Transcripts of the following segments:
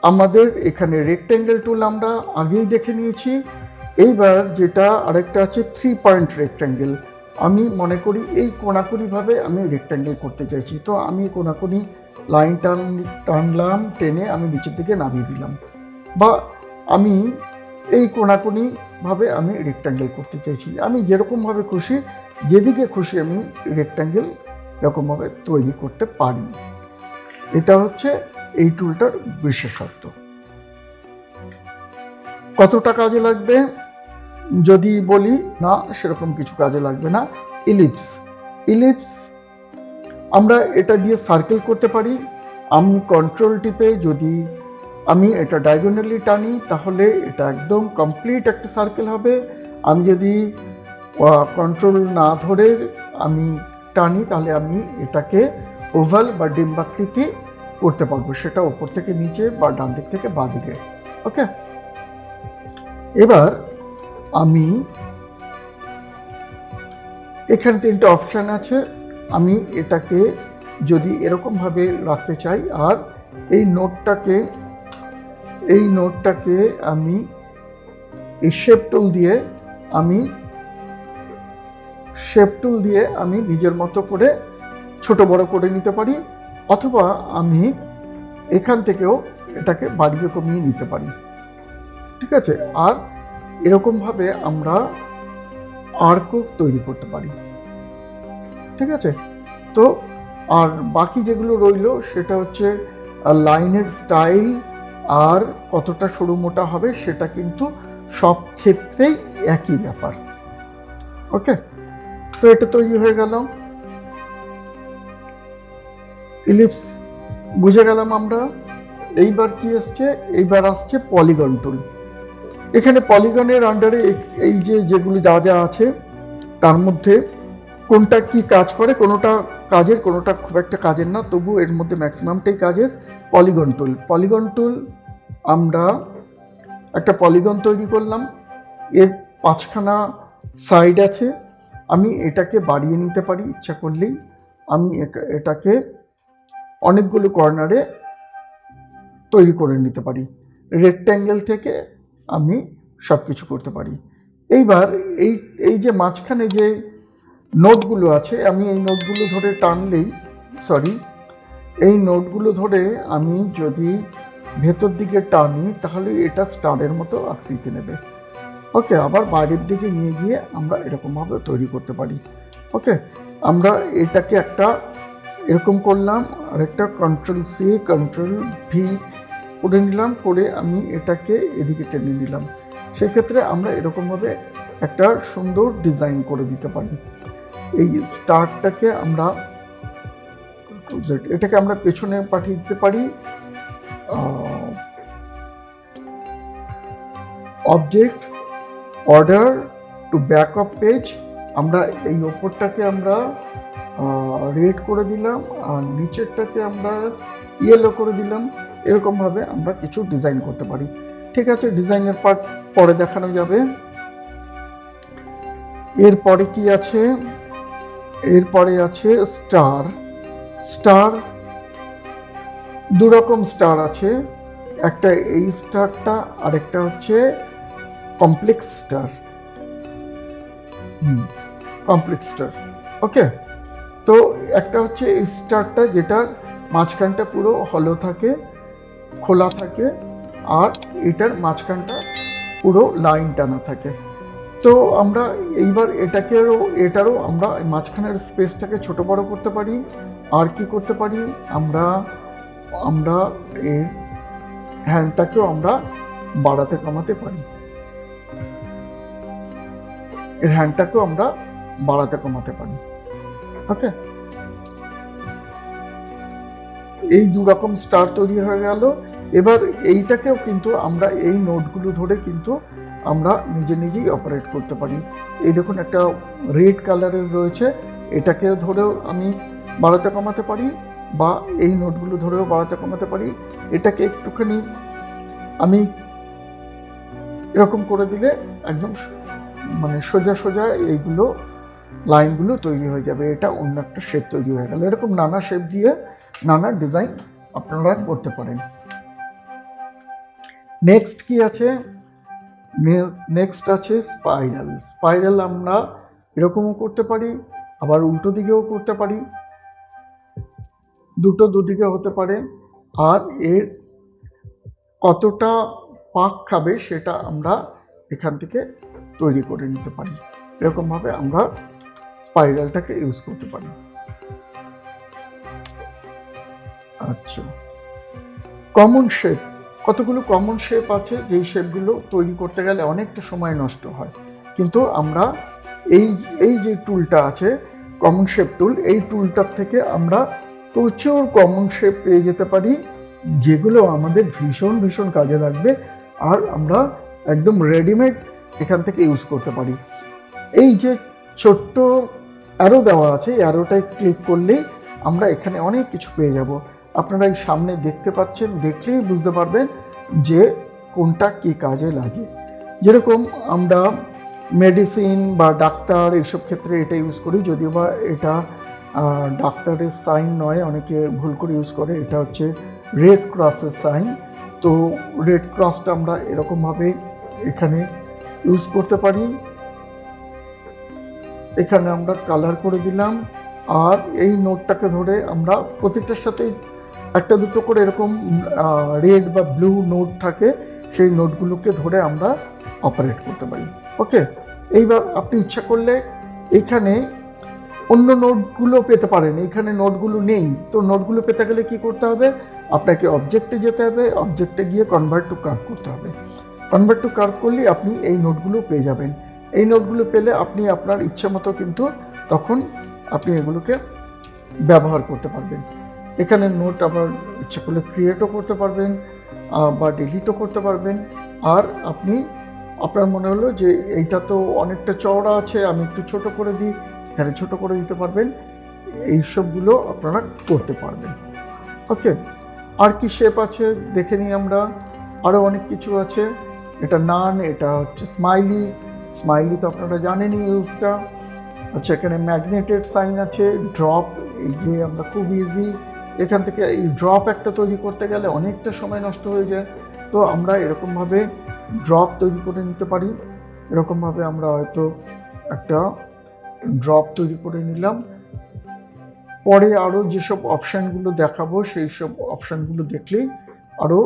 আমাদের এখানে রেক্ট্যাঙ্গেল টুল আমরা আগেই দেখে নিয়েছি। এইবার যেটা আরেকটা আছে 3 পয়েন্ট রেক্ট্যাঙ্গেল। আমি মনে করি এই কোণাকুণিভাবে আমি রেক্ট্যাঙ্গেল করতে চাইছি, তো আমি কোণাকুণি লাইন টানলাম, টেনে আমি নিচের দিকে নামিয়ে দিলাম, বা আমি এই কোণাকুণিভাবে আমি রেক্ট্যাঙ্গেল করতে চাইছি। আমি যেরকমভাবে খুশি, যেদিকে খুশি আমি রেক্ট্যাঙ্গেল এরকমভাবে তৈরি করতে পারি। এটা হচ্ছে এই টুলটার বিশেষত্ব। কতটা কাজে লাগবে যদি বলি, না সেরকম কিছু কাজে লাগবে না। ইলিপস আমরা এটা দিয়ে সার্কেল করতে পারি। আমি কন্ট্রোল টিপে যদি আমি এটা ডায়াগোনালি টানি তাহলে এটা একদম কমপ্লিট একটা সার্কেল হবে। আমি যদি কন্ট্রোল না ধরে আমি টানি তাহলে আমি এটাকে ওভাল বা ডিম্বাকৃতি করতে পারবো, সেটা ওপর থেকে নিচে বা ডান দিক থেকে বাঁ দিকে। ওকে, এবার আমি এখানে 3টে অপশান আছে। আমি এটাকে যদি এরকমভাবে রাখতে চাই, আর এই নোটটাকে আমি এই শেপ টুল দিয়ে আমি নিজের মতো করে ছোট বড় করে নিতে পারি, অথবা আমি এখান থেকেও এটাকে বাড়িয়ে কমিয়ে নিতে পারি। ঠিক আছে, আর এরকমভাবে আমরা আর্কও তৈরি করতে পারি। ঠিক আছে, তো আর বাকি যেগুলো রইল সেটা হচ্ছে লাইনের স্টাইল আর কতটা সরু মোটা হবে, সেটা কিন্তু সব ক্ষেত্রেই একই ব্যাপার। ওকে, তো এটা তৈরি হয়ে গেল। ইলিপস বুঝে গেলাম আমরা। এইবার কি আসছে? এইবার আসছে পলিগন টুল। এখানে পলিগনের আন্ডারে এই যেগুলি যা যা আছে তার মধ্যে কোনটা কি কাজ করে, কোনোটা কাজের, কোনোটা খুব একটা কাজের না, তবু এর মধ্যে ম্যাক্সিমামটাই কাজের। পলিগন টুল আমরা একটা পলিগন তৈরি করলাম, এর 5খানা সাইড আছে। আমি এটাকে বাড়িয়ে নিতে পারি ইচ্ছা করলেই। আমি এটাকে অনেকগুলো কর্নারে তৈরি করে নিতে পারি। রেক্ট্যাঙ্গেল থেকে আমি সব কিছু করতে পারি। এইবার এই যে মাঝখানে যে নোটগুলো আছে, আমি এই নোটগুলো ধরে এই নোটগুলো ধরে আমি যদি ভেতর দিকে টানি তাহলে এটা স্টারের মতো আকৃতি নেবে। ওকে, আবার বাইরের দিকে নিয়ে গিয়ে আমরা এরকমভাবে তৈরি করতে পারি। ওকে, আমরা এটাকে একটা এরকম করলাম, আর একটা Ctrl+C Ctrl+V করে নিলাম, করে আমি এটাকে এদিকে টেনে নিলাম। সেক্ষেত্রে আমরা এরকমভাবে একটা সুন্দর ডিজাইন করে দিতে পারি। এই স্টারটাকে এটাকে আমরা পেছনে পাঠিয়ে দিতে পারি। Object, order to back of page, আমরা এই ওপরটাকে আমরা রেড করে দিলাম, আর নিচেরটাকে আমরা ইয়েলো করে দিলাম। এরকমভাবে আমরা কিছু ডিজাইন করতে পারি। ঠিক আছে, ডিজাইনের পার্ট পরে দেখানো যাবে। এরপরে কি আছে? এরপরে আছে স্টার। দুরকম স্টার আছে, একটা এই স্টারটা, আর একটা হচ্ছে কমপ্লেক্স স্টার। ওকে, তো একটা হচ্ছে এই স্টারটা যেটার মাঝখানটা পুরো হলো থাকে, খোলা থাকে, আর এটার মাঝখানটা পুরো লাইন টানা থাকে। তো আমরা এইবার এটারও আমরা মাঝখানের স্পেসটাকে ছোট বড় করতে পারি। আর কি করতে পারি, আমরা এর হ্যান্ডটাকেও আমরা বাড়াতে কমাতে পারি। ওকে, এই দুরকম স্টার তৈরি হয়ে গেল। এবার এইটাকেও কিন্তু আমরা এই নোটগুলো ধরে কিন্তু আমরা নিজেই অপারেট করতে পারি। এই দেখুন একটা রেড কালারের রয়েছে, এটাকে ধরেও আমি বাড়াতে কমাতে পারি, বা এই নোটগুলো ধরেও বাড়াতে কমাতে পারি। এটাকে একটুখানি আমি এরকম করে দিলে একদম মানে সোজা এইগুলো লাইনগুলো তৈরি হয়ে যাবে। এটা অন্য একটা শেপ তৈরি হয়ে গেল। এরকম নানা শেপ দিয়ে নানা ডিজাইন আপনারা করতে পারেন। নেক্সট কি আছে, নেক্সট আছে স্পাইরাল। স্পাইরাল আমরা এরকমও করতে পারি, আবার উল্টো দিকেও করতে পারি, দুদিকে হতে পারে। আর এর কতটা পাক খাবে সেটা আমরা এখান থেকে তৈরি করে নিতে পারি। এরকমভাবে আমরা স্পাইরালটাকে ইউজ করতে পারি। আচ্ছা, কমন শেপ, কতগুলো কমন শেপ আছে যেই শেপগুলো তৈরি করতে গেলে অনেকটা সময় নষ্ট হয়, কিন্তু আমরা এই যে টুলটা আছে কমন শেপ টুল, এই টুলটার থেকে আমরা প্রচুর কমন শেপ পেয়ে যেতে পারি, যেগুলো আমাদের ভীষণ কাজে লাগবে। আর আমরা একদম রেডিমেড এখান থেকে ইউজ করতে পারি। এই যে ছোট্ট অ্যারো দেওয়া আছে, এই অ্যারোটায় ক্লিক করলেই আমরা এখানে অনেক কিছু পেয়ে যাব। আপনারা এই সামনে দেখতে পাচ্ছেন, দেখলেই বুঝতে পারবেন যে কোনটা কী কাজে লাগে। যেরকম আমরা মেডিসিন বা ডাক্তার এইসব ক্ষেত্রে এটা ইউজ করি, যদিও বা এটা ডাক্তারের সাইন নয়, অনেকে ভুল করে ইউজ করে। এটা হচ্ছে রেড ক্রসের সাইন। তো রেড ক্রসটা আমরা এরকমভাবে এখানে ইউজ করতে পারি। এখানে আমরা কালার করে দিলাম, আর এই নোটটাকে ধরে আমরা প্রত্যেকটার সাথে একটা দুটো করে এরকম রেড বা ব্লু নোট থাকে, সেই নোটগুলোকে ধরে আমরা অপারেট করতে পারি। ওকে, এইবার আপনি ইচ্ছা করলে এখানে অন্য নোটগুলো পেতে পারেন, এখানে নোটগুলো নেই। তো নোটগুলো পেতে গেলে কি করতে হবে, আপনাকে অবজেক্টে যেতে হবে, অবজেক্টে গিয়ে কনভার্ট টু কার্ভ করতে হবে। কনভার্ট টু কার্ভ করলে আপনি এই নোটগুলো পেয়ে যাবেন। এই নোটগুলো পেলে আপনি আপনার ইচ্ছা মতো কিন্তু তখন আপনি এগুলোকে ব্যবহার করতে পারবেন। এখানে নোট আবার ইচ্ছা করলে ক্রিয়েটও করতে পারবেন বা ডিলিটও করতে পারবেন। আর আপনি আপনার মনে হলো যে এইটা তো অনেকটা চওড়া আছে, আমি একটু ছোট করে দিই, এখানে ছোট করে দিতে পারবেন। এইসবগুলো আপনারা করতে পারবেন। ওকে, আর কি শেপ আছে দেখে নিই আমরা। আরও অনেক কিছু আছে। এটা নান, এটা হচ্ছে স্মাইলি। স্মাইলি তো আপনারা জানেনই ইউজটা। আচ্ছা, এখানে ম্যাগনেটেড সাইন আছে, ড্রপ, এই যে আমরা খুব ইজি এখান থেকে এই ড্রপ একটা তৈরি করতে গেলে অনেকটা সময় নষ্ট হয়ে যায়। তো আমরা এরকমভাবে ড্রপ তৈরি করে নিতে পারি। এরকমভাবে আমরা হয়তো একটা ড্রপ তৈরি করে নিলাম। পরে আরও যেসব অপশানগুলো দেখাবো সেই সব অপশানগুলো দেখলেই আরও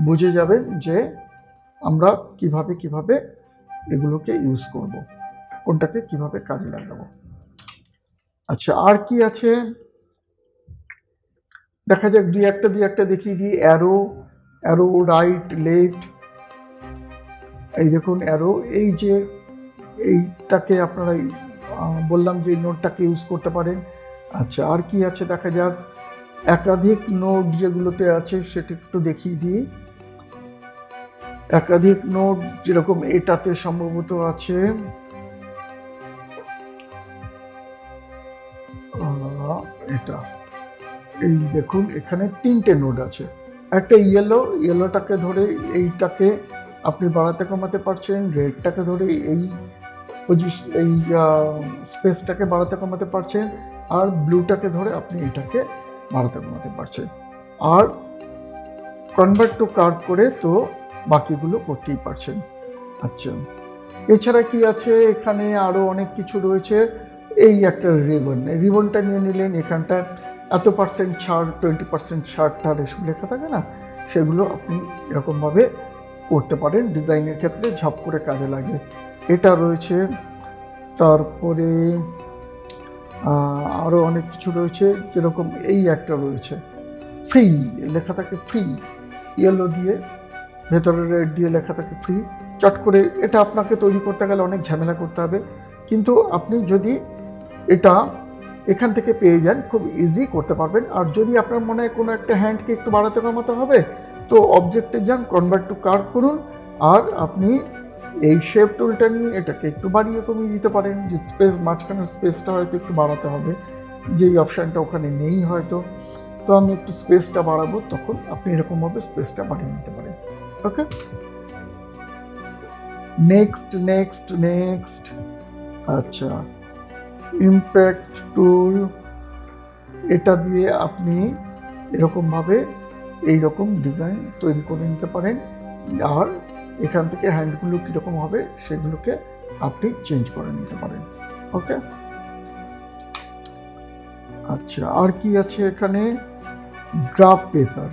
বুঝে যাবেন যে আমরা কিভাবে এগুলোকে ইউজ করব, কোনটাকে কিভাবে কাজে লাগাবো। আচ্ছা, আর কি আছে দেখা যাক, দুই একটা দেখিয়ে দিই। অ্যারো রাইট লেফট, এই দেখুন অ্যারো, এই যে এইটাকে আপনারা বললাম যে নোটটাকে ইউজ করতে পারেন। আচ্ছা, আর কি আছে দেখা যাক। একাধিক নোট যেগুলোতে আছে সেটা একটু দেখিয়ে দিই। একাধিক নোট যেরকম এটাতে সম্ভবত আছে, এটা এই দেখুন এখানে 3টে নোট আছে। একটা ইয়েলোটাকে ধরে এইটাকে আপনি বাড়াতে কমাতে পারছেন, রেডটাকে ধরে এই স্পেসটাকে বাড়াতে কমাতে পারছেন, আর ব্লুটাকে ধরে আপনি এটাকে বাড়াতে কমাতে পারছেন। আর কনভার্ট টু কার্ভ করে তো বাকিগুলো করতেই পারছেন। আচ্ছা, এছাড়া কি আছে এখানে, আরও অনেক কিছু রয়েছে। এই একটা রিবনটা নিয়ে নিলেন, এখানটা এত % ছাড়, 20% ছাড় টার এসব লেখা থাকে না, সেগুলো আপনি এরকমভাবে করতে পারেন। ডিজাইনের ক্ষেত্রে ঝপ করে কাজে লাগে। এটা রয়েছে। তারপরে আরও অনেক কিছু রয়েছে, যেরকম এই একটা রয়েছে, ফ্রি লেখা থাকে, ফ্রি ইয়েলো দিয়ে, ভেতরে রেড দিয়ে লেখা থাকে ফ্রি। চট করে এটা আপনাকে তৈরি করতে গেলে অনেক ঝামেলা করতে হবে, কিন্তু আপনি যদি এটা এখান থেকে পেয়ে যান খুব ইজি করতে পারবেন। আর যদি আপনার মনে হয় কোনো একটা হ্যান্ডকে একটু বাড়াতে কমাতে হবে, তো অবজেক্টে যান, কনভার্ট টু কার্ভ করুন, আর আপনি এই শেপ টুলটা নিয়ে এটাকে একটু বাড়িয়ে কমিয়ে দিতে পারেন। যে স্পেস, মাঝখানের স্পেসটা হয়তো একটু বাড়াতে হবে, যেই অপশানটা ওখানে নেই হয়তো, তো আমি একটু স্পেসটা বাড়াবো, তখন আপনি এরকমভাবে স্পেসটা বাড়িয়ে নিতে পারেন। ওকে, নেক্সট। আচ্ছা, ইম্প্যাক্ট টুল, এটা দিয়ে আপনি এরকমভাবে এইরকম ডিজাইন তৈরি করে নিতে পারেন। আর এখান থেকে হ্যান্ডগুলো কীরকম হবে সেগুলোকে আপনি চেঞ্জ করে নিতে পারেন। ওকে, আচ্ছা, আর কি আছে এখানে? Graph paper.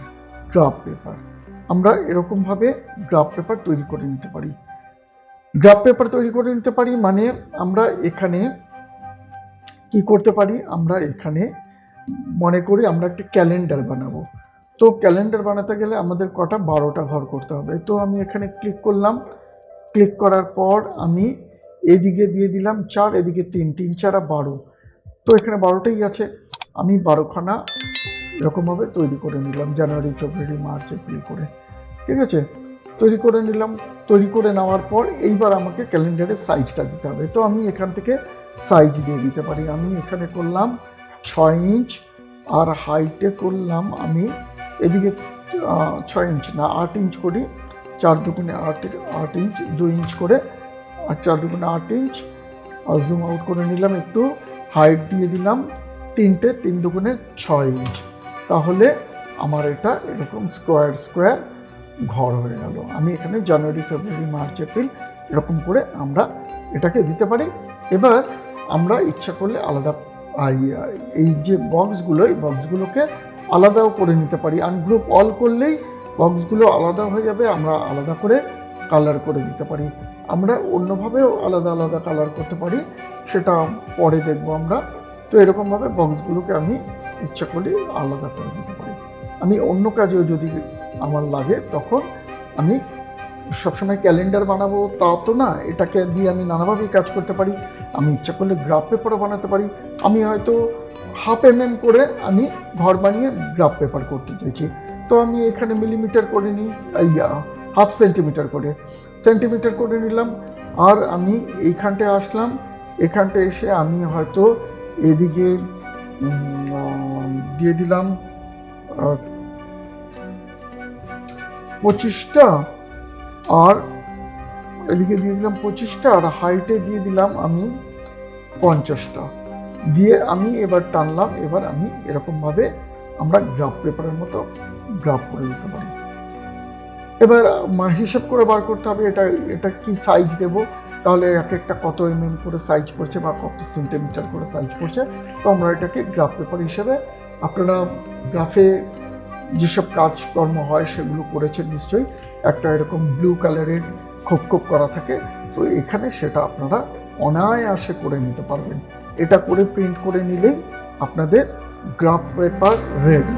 আমরা এরকমভাবে গ্রাফ পেপার তৈরি করে নিতে পারি। মানে আমরা এখানে কি করতে পারি, আমরা এখানে মনে করি আমরা একটা ক্যালেন্ডার বানাবো। তো ক্যালেন্ডার বানাতে গেলে আমাদের কটা 12টা ঘর করতে হবে। তো আমি এখানে ক্লিক করলাম, ক্লিক করার পর আমি এদিকে দিয়ে দিলাম 4, এদিকে 3, 3 4 12। তো এখানে 12টাই আছে, আমি 12খানা এরকমভাবে তৈরি করে নিলাম, জানুয়ারি, ফেব্রুয়ারি, মার্চ, এপ্রিল করে। ঠিক আছে, তৈরি করে নিলাম। তৈরি করে নেওয়ার পর এইবার আমাকে ক্যালেন্ডারের সাইজটা দিতে হবে। তো আমি এখান থেকে সাইজ দিয়ে দিতে পারি। আমি এখানে করলাম 6 ইঞ্চ, আর হাইটে করলাম আমি এদিকে 6 ইঞ্চ না 8 ইঞ্চ করি, 4 দুগুণে 8 ইঞ্চ, 2 ইঞ্চ করে, আর 4 দুগুণে 8 ইঞ্চ। আর জুম আউট করে নিলাম একটু, হাইট দিয়ে দিলাম 3টে, 3 দুগুণে 6 ইঞ্চ। তাহলে আমার এটা এরকম স্কোয়ার ঘর হয়ে গেল। আমি এখানে জানুয়ারি, ফেব্রুয়ারি, মার্চ, এপ্রিল এরকম করে আমরা এটাকে দিতে পারি। এবার আমরা ইচ্ছা করলে আলাদা এই যে বক্সগুলো, এই বক্সগুলোকে আলাদাও করে নিতে পারি। আনগ্রুপ অল করলেই বক্সগুলো আলাদা হয়ে যাবে, আমরা আলাদা করে কালার করে দিতে পারি। আমরা অন্যভাবেও আলাদা কালার করতে পারি, সেটা পরে দেখবো আমরা। তো এরকমভাবে বক্সগুলোকে আমি ইচ্ছা করলে আলাদা করে দিতে পারি। আমি অন্য কাজেও যদি আমার লাগে তখন আমি সবসময় ক্যালেন্ডার বানাবো তা তো না, এটাকে দিয়ে আমি নানাভাবেই কাজ করতে পারি। আমি ইচ্ছা করলে গ্রাফ পেপারও বানাতে পারি। আমি হয়তো 1/2 mm করে আমি ঘর বানিয়ে গ্রাফ পেপার করতে চাইছি, তো আমি এখানে মিলিমিটার করে নিই, 1/2 সেন্টিমিটার করে নিলাম। আর আমি এইখানটায় আসলাম, এখানটায় এসে আমি হয়তো এদিকে দিয়ে দিলাম 25টা, আর এদিকে দিয়ে দিলাম 25টা, আর হাইটে দিয়ে দিলাম আমি 50টা দিয়ে আমি এবার টানলাম। এবার আমি এরকমভাবে আমরা গ্রাফ পেপারের মতো গ্রাফ করে দিতে পারি। এবার হিসাব করে বার করতে হবে এটা কি সাইজ দেব, তাহলে এক একটা কত mm করে সাইজ পড়ছে বা কত সেন্টিমিটার করে সাইজ পড়ছে। তো আমরা এটাকে গ্রাফ পেপার হিসেবে, আপনারা গ্রাফে যেসব কাজকর্ম হয় সেগুলো করেছেন নিশ্চয়ই, একটা এরকম ব্লু কালারের খোপ করা থাকে, তো এখানে সেটা আপনারা অনায়াসে করে নিতে পারবেন। এটা করে প্রিন্ট করে নিলেই আপনাদের গ্রাফ পেপার রেডি।